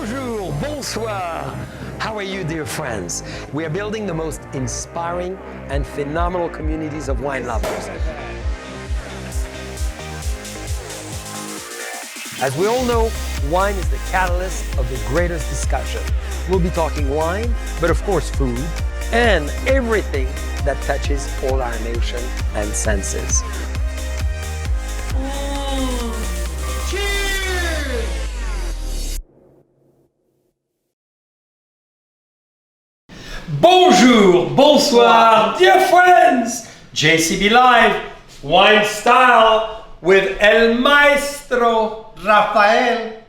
Bonjour, bonsoir. How are you, dear friends? We are building the most inspiring and phenomenal communities of wine lovers. As we all know, wine is the catalyst of the greatest discussion. We'll be talking wine, but of course food, and everything that touches all our emotion and senses. Bonjour, bonsoir, dear friends! JCB Live, wine style with El Maestro Rafael.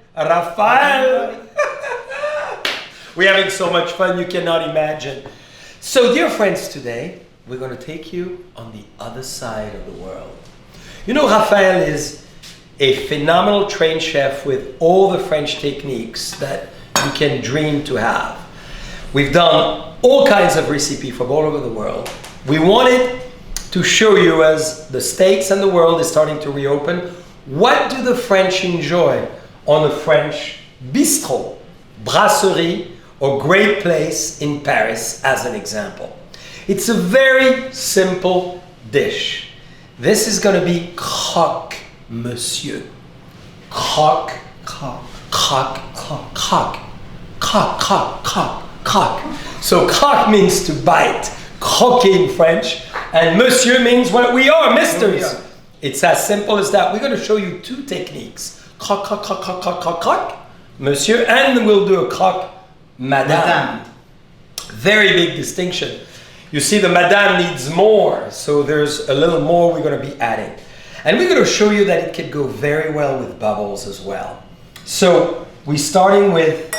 We're having so much fun you cannot imagine. So dear friends, today we're going to take you on the other side of the world. You know, Rafael is a phenomenal trained chef with all the French techniques that you can dream to have. We've done all kinds of recipes from all over the world. We wanted to show you, as the States and the world is starting to reopen, what do the French enjoy on a French bistro, brasserie, or great place in Paris, as an example. It's a very simple dish. This is going to be Croque Monsieur. Croque, croque, croque, croque, croque, croque, croque, croque, croque. So croque means to bite, croque in French, and monsieur means what we are, misters. It's as simple as that. We're going to show you two techniques. Croque, croque, croque, croque, croque, croque, croque, monsieur, and we'll do a croque madame. Very big distinction. You see, the madame needs more, so there's a little more we're going to be adding. And we're going to show you that it can go very well with bubbles as well. So we're starting with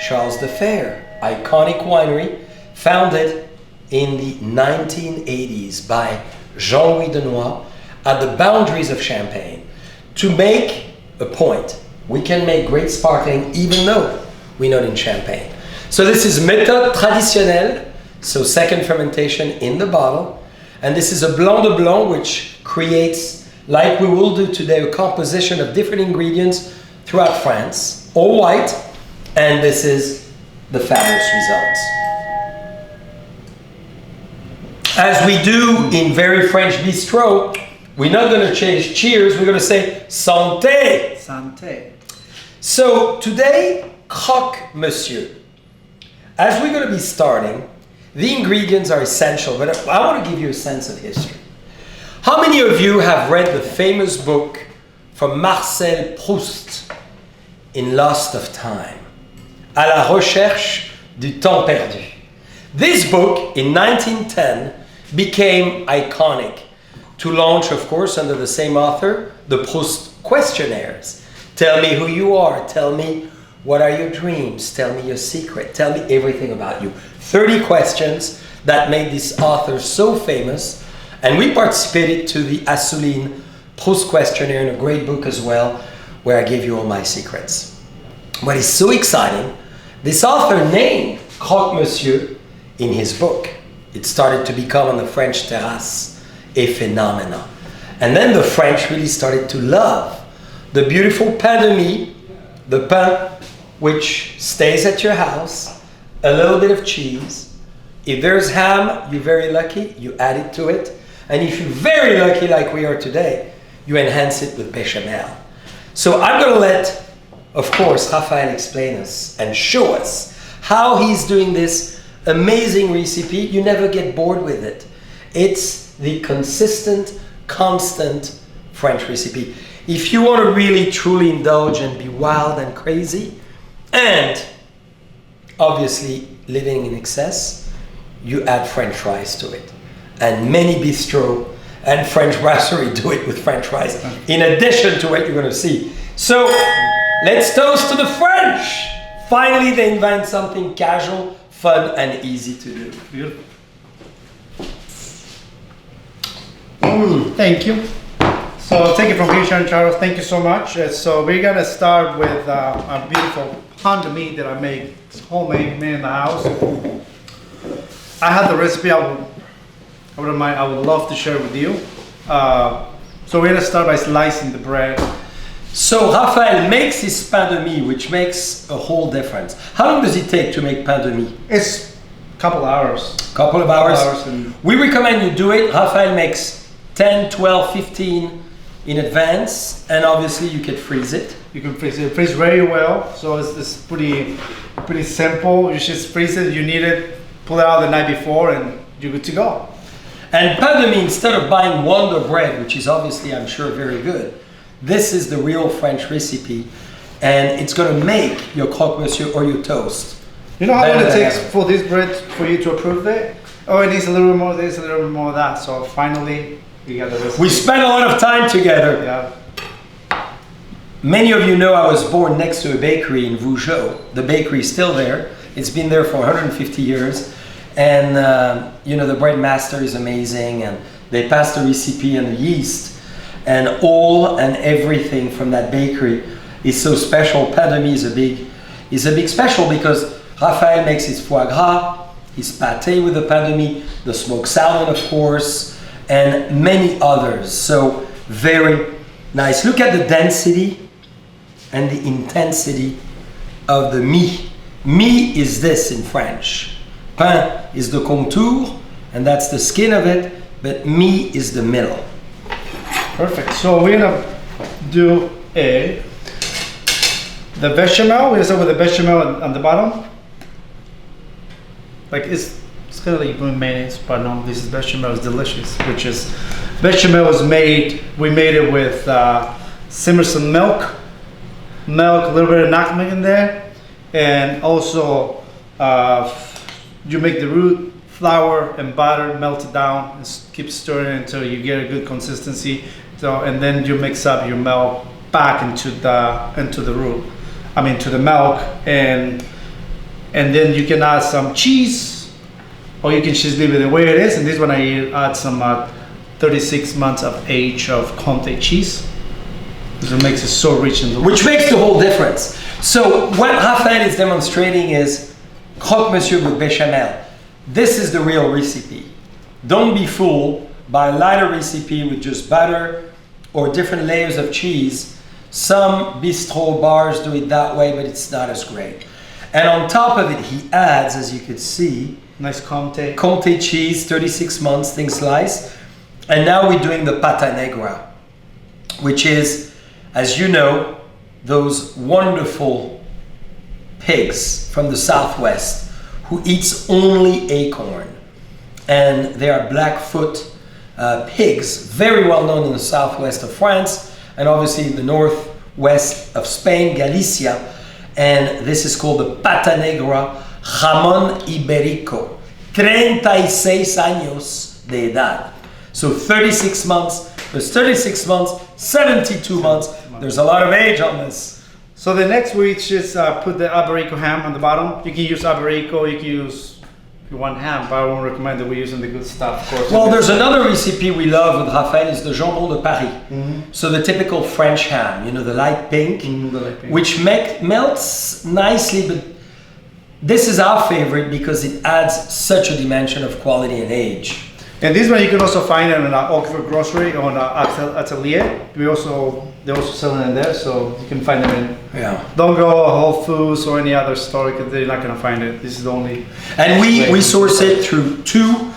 Charles de Fer, iconic winery, founded in the 1980s by Jean-Louis Denois at the boundaries of Champagne. To make a point, we can make great sparkling even though we're not in Champagne. So this is méthode traditionnelle, so second fermentation in the bottle. And this is a blanc de blanc, which creates, like we will do today, a composition of different ingredients throughout France, all white, and this is the fabulous results. As we do in very French bistro, we're not going to change cheers, we're going to say Santé. Santé. So today, Croque Monsieur. As we're going to be starting, the ingredients are essential, but I want to give you a sense of history. How many of you have read the famous book from Marcel Proust, In Lost of Time? À la recherche du temps perdu. This book in 1910 became iconic to launch, of course, under the same author, the Proust questionnaires. Tell me who you are, tell me what are your dreams, tell me your secret, tell me everything about you. 30 questions that made this author so famous, and we participated to the Assouline Proust questionnaire in a great book as well, where I gave you all my secrets. What is so exciting, this author named Croque Monsieur in his book. It started to become on the French terrace a phenomenon. And then the French really started to love the beautiful pain de mie, the pain which stays at your house, a little bit of cheese. If there's ham, you're very lucky, you add it to it. And if you're very lucky like we are today, you enhance it with bechamel. So I'm going to let, of course, Rafael explain us and show us how he's doing this amazing recipe. You never get bored with it. It's the consistent, constant French recipe. If you want to really truly indulge and be wild and crazy, and obviously living in excess, you add French fries to it. And many bistro and French brasserie do it with French fries, in addition to what you're going to see. So let's toast to the French. Finally, they invent something casual, fun, and easy to do. Beautiful. Thank you. So take it from here, Jean-Charles. Thank you so much. So we're gonna start with a beautiful pain de mie that I make. It's homemade, made in the house. I have the recipe. I would love to share with you. So we're gonna start by slicing the bread. So Raphael makes his pain de mie, which makes a whole difference. How long does it take to make pain de mie? It's a couple hours. Couple of hours. And We recommend you do it. Raphael makes 10, 12, 15 in advance, and obviously you can freeze it. you can freeze it. It freezes very well, so it's pretty simple. You just freeze it. You need it, pull it out the night before, and you're good to go. And pain de mie, instead of buying Wonder Bread, which is obviously, I'm sure, very good, this is the real French recipe, and it's going to make your croque monsieur or your toast. You know how long better it than takes ever. for this bread for you to approve it? Oh, it needs a little bit more of this, a little bit more of that. So finally, we got the recipe. We spent a lot of time together. Yeah. Many of you know I was born next to a bakery in Vougeot. The bakery is still there. It's been there for 150 years. And you know, the bread master is amazing, and they pass the recipe and the yeast. And all and everything from that bakery is so special. Pain de mie is a big special because Raphael makes his foie gras, his pâté with the pain de mie, the smoked salmon, of course, and many others. So very nice. Look at the density and the intensity of the mie. Mie is this in French. Pain is the contour, and that's the skin of it, but mie is the middle. Perfect. So we're gonna do the bechamel. We start with the bechamel on the bottom. Like it's kind of like doing mayonnaise, but no, this is bechamel. Is delicious. Which is bechamel is made. We made it with simmer some milk, a little bit of nutmeg in there, and also you make the root flour and butter, melt it down, and keep stirring until you get a good consistency. So, and then you mix up your milk back into the root. I mean, to the milk, and then you can add some cheese, or you can just leave it the way it is. And this one I add some 36 months of age of Comté cheese. This makes it so rich and delicious. Which makes the whole difference. So what Raphael is demonstrating is croque monsieur with bechamel. This is the real recipe. Don't be fooled by a lighter recipe with just butter or different layers of cheese. Some bistro bars do it that way, but it's not as great. And on top of it, he adds, as you could see, Nice Comté. Comté cheese, 36 months, thin slice. And now we're doing the pata negra, which is, as you know, those wonderful pigs from the Southwest who eats only acorn. And they are Blackfoot pigs, very well known in the southwest of France, and obviously in the northwest of Spain, Galicia. And this is called the pata negra jamón ibérico. 36 años de edad. So 36 months, there's 36 months, 72 months. There's a lot of age on this. So the next we just put the Iberico ham on the bottom. You can use Iberico, you can use if you want ham, but I won't recommend that we're using the good stuff, of course. Well, there's another recipe we love with Raphael, is the jambon de Paris. So the typical French ham, you know, the light pink, which melts nicely, but this is our favorite because it adds such a dimension of quality and age. And this one you can also find it in Oxford Grocery on Atelier. They also sell it in there, so you can find them in. Yeah. Don't go Whole Foods or any other store because they're not gonna find it. This is the only. And we source it through two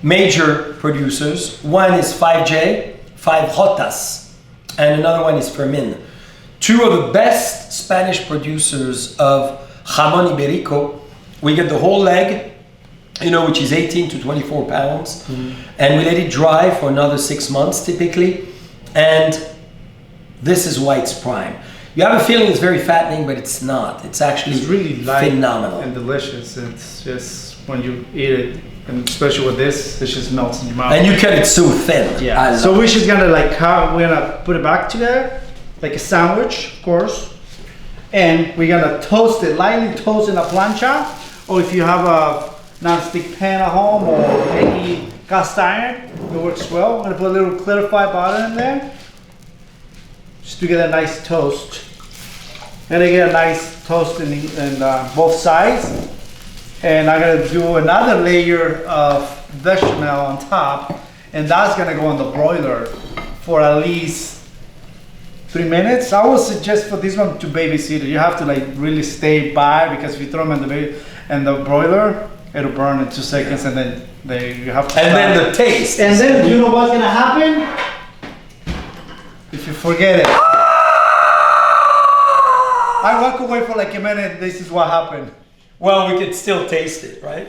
major producers. One is 5J, 5 Rotas, and another one is Fermin. Two of the best Spanish producers of jamón ibérico. We get the whole leg, you know, which is 18 to 24 pounds. And we let it dry for another 6 months typically. And this is why it's prime. You have a feeling it's very fattening, but it's not. It's actually really light phenomenal. and delicious. It's just when you eat it, and especially with this, it just melts in your mouth. And you cut it so thin. Yeah. So we're just gonna we're gonna put it back together, like a sandwich, of course. And we're gonna toast it, lightly toast in a plancha, or if you have a non-stick pan at home or any cast iron, it works well. I'm gonna put a little clarified butter in there, just to get a nice toast. And I get a nice toast in both sides. And I'm gonna do another layer of bechamel on top, and that's gonna go on the broiler for at least 3 minutes. I would suggest for this one to babysit it. You have to like really stay by, because if you throw them in the broiler, it'll burn in 2 seconds, and then you have to. And then the taste. And then you know what's gonna happen? If you forget it. I walk away for like a minute. This is what happened. Well, we could still taste it, right?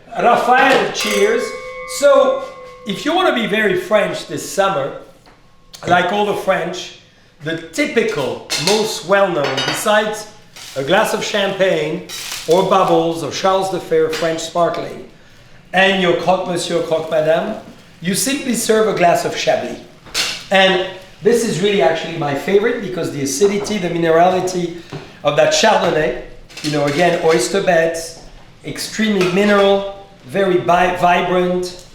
Raphael, cheers. So, if you want to be very French this summer, like all the French, the typical, most well-known, besides a glass of champagne, or bubbles, or Charles de Fer French sparkling, and your Croque Monsieur, Croque Madame, you simply serve a glass of Chablis. And this is really actually my favorite, because the acidity, the minerality of that Chardonnay, you know, again, oyster beds, extremely mineral, very vibrant,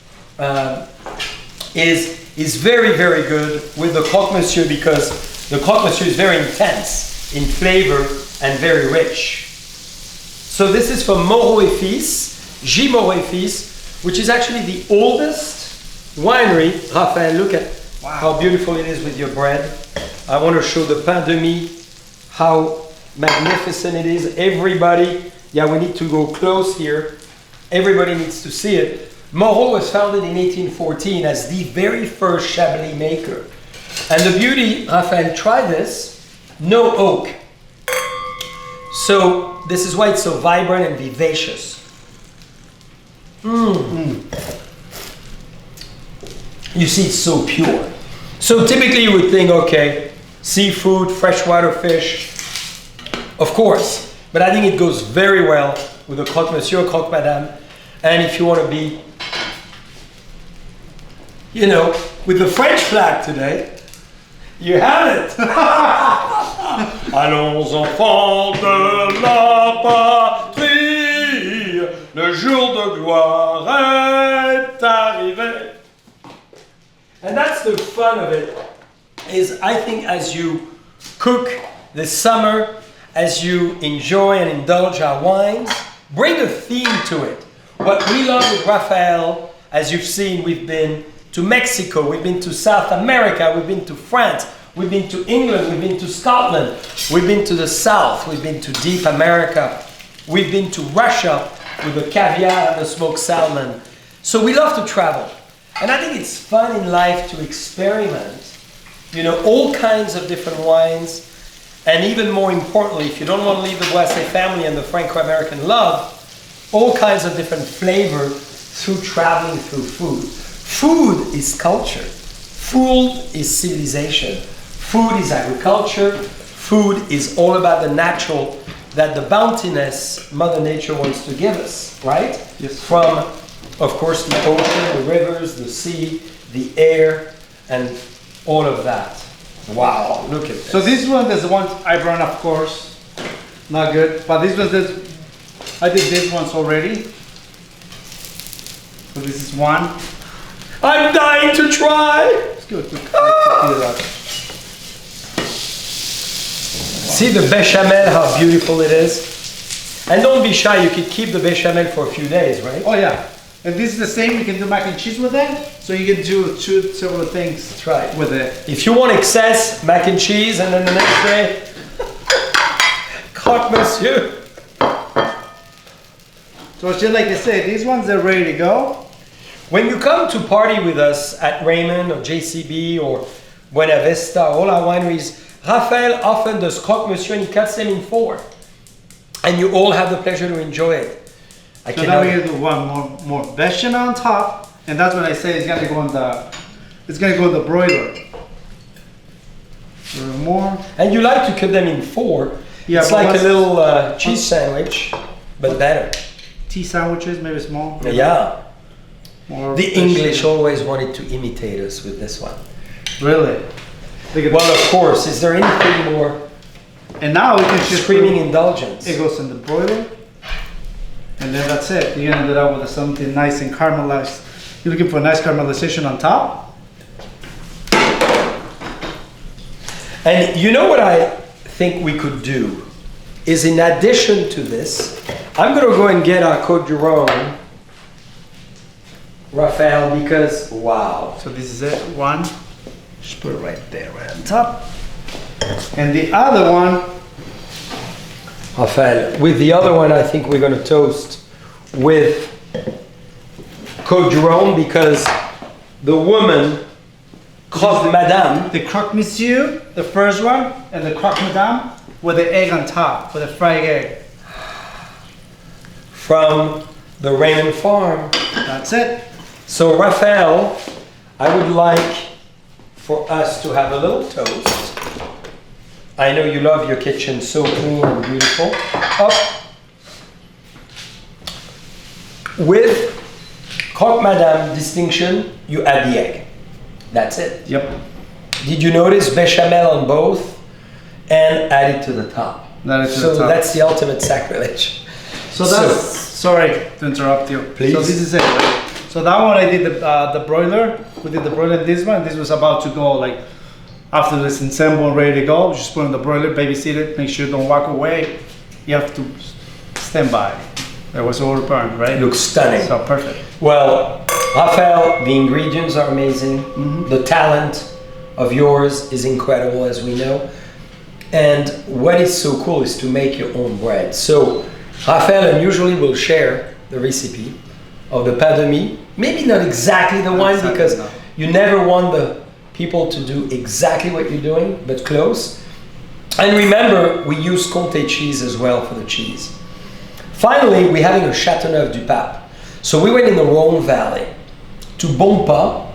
is very, very good with the Croque Monsieur, because the Croque Monsieur is very intense in flavor and very rich. So this is from Moreau et Fils, J. Moreau et Fils, which is actually the oldest winery. Raphael, look at how beautiful it is with your bread. I want to show the pain de mie, how magnificent it is. Everybody, yeah, we need to go close here. Everybody needs to see it. Moreau was founded in 1814 as the very first Chablis maker. And the beauty, Raphael, try this, no oak. So this is why it's so vibrant and vivacious. You see, it's so pure. So typically you would think, okay, seafood, freshwater fish, of course, but I think it goes very well with the Croque Monsieur, Croque Madame. And if you want to be, you know, with the French flag today, you have it. Allons enfants de la patrie, le jour de gloire est arrivé. And that's the fun of it, is I think as you cook this summer, as you enjoy and indulge our wines, bring a theme to it. What we love with Raphael, as you've seen, we've been to Mexico, we've been to South America, we've been to France, we've been to England, we've been to Scotland, we've been to the South, we've been to deep America, we've been to Russia with the caviar and the smoked salmon. So we love to travel. And I think it's fun in life to experiment, you know, all kinds of different wines. And even more importantly, if you don't want to leave the Boisset family and the Franco-American love, all kinds of different flavor through traveling through food. Food is culture. Food is civilization. Food is agriculture. Food is all about the natural that the bountiness Mother Nature wants to give us, right? Yes. From, of course, the ocean, the rivers, the sea, the air, and all of that. Wow, look at this. So this one is the one I burned, of course. Not good. But this one, I did this once already. So this is one. I'm dying to try. It's good. See the bechamel, how beautiful it is. And don't be shy, you can keep the bechamel for a few days, right? Oh yeah. And this is the same, you can do mac and cheese with it. So you can do several things. That's right. With it. If you want excess, mac and cheese, and then the next day, Croque Monsieur. So it's just like I said, these ones are ready to go. When you come to party with us at Raymond or JCB or Buena Vista, all our wineries, Raphael often does Croque Monsieur and he cuts them in 4. And you all have the pleasure to enjoy it. So now we're gonna do one more bechamel on top, and that's what I say it's gonna go in the broiler. A little more. And you like to cut them in 4. Yeah, it's like a little cheese sandwich, but better. Tea sandwiches, maybe small. Yeah. More the English always wanted to imitate us with this one. Really? Well, of course. Is there anything more? And now we can just screaming indulgence. It goes in the broiler. And then that's it. You're gonna end it up with something nice and caramelized. You're looking for a nice caramelization on top. And you know what I think we could do is, in addition to this, I'm gonna go and get our Côte du Rhône, Raphael, because wow. So this is it. One. Just put it right there, right on top. And the other one, Raphael, with the other one, I think we're going to toast with Côte du Rhône because the woman, Croque Madame, the Croque Monsieur, the first one, and the Croque Madame with the egg on top, with a fried egg. from the Raymond farm. That's it. So Raphael, I would like for us to have a little toast. I know you love your kitchen so clean and beautiful. Up. With Croque Madame distinction, you add the egg. That's it. Yep. Did you notice bechamel on both and add it to the top? So that's the ultimate sacrilege. So that's, sorry to interrupt you. Please. So this is it. Right? So that one I did the broiler. We did the broiler. This one, this was about to go like after this ensemble ready to go. Just put in the broiler, babysit it, make sure you don't walk away. You have to stand by. That was overburned, right? It looks stunning. So perfect. Well, Raphael, the ingredients are amazing. Mm-hmm. The talent of yours is incredible, as we know. And what is so cool is to make your own bread. So Raphael usually will share the recipe of the pain de mie. Maybe not exactly the one, because you never want the people to do exactly what you're doing, but close. And remember, we use Comté cheese as well for the cheese. Finally, we're having a Châteauneuf du Pape. So we went in the Rhône Valley to Bonpas,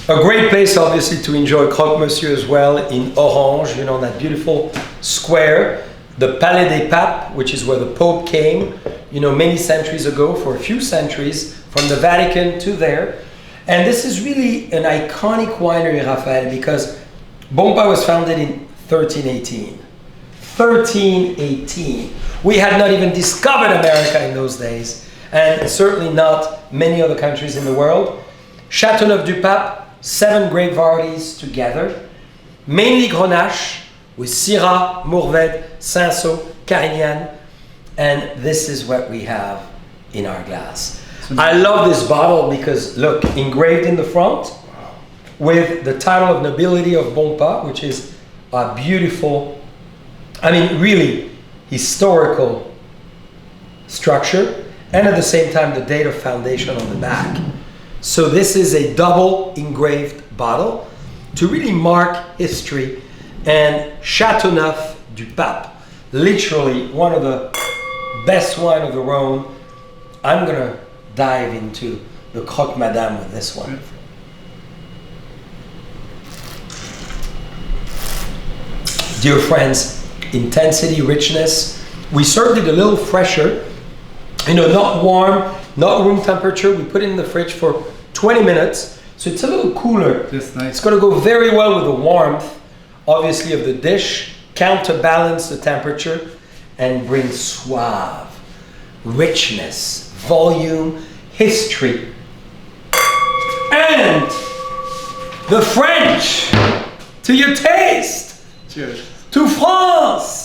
a great place obviously to enjoy Croque Monsieur as well in Orange, you know, that beautiful square. The Palais des Papes, which is where the Pope came, you know, many centuries ago, for a few centuries, from the Vatican to there. And this is really an iconic winery, Raphael, because Bonpas was founded in 1318. 1318. We had not even discovered America in those days, and certainly not many other countries in the world. Châteauneuf du Pape, 7 grape varieties together, mainly Grenache, with Syrah, Mourvèdre, Cinsault, Carignan, and this is what we have in our glass. I love this bottle because, look, engraved in the front with the title of nobility of Bonpas, which is a beautiful, I mean, really historical structure, and at the same time, the date of foundation on the back. So this is a double engraved bottle to really mark history. And Châteauneuf du Pape, literally one of the best wine of the Rhône. I'm gonna dive into the Croque Madame with this one. Dear friends, intensity, richness. We served it a little fresher, you know, not warm, not room temperature. We put it in the fridge for 20 minutes, so it's a little cooler. That's nice. It's gonna go very well with the warmth, obviously, of the dish, counterbalance the temperature, and bring suave, richness, volume, history, and the French to your taste. Cheers. To France!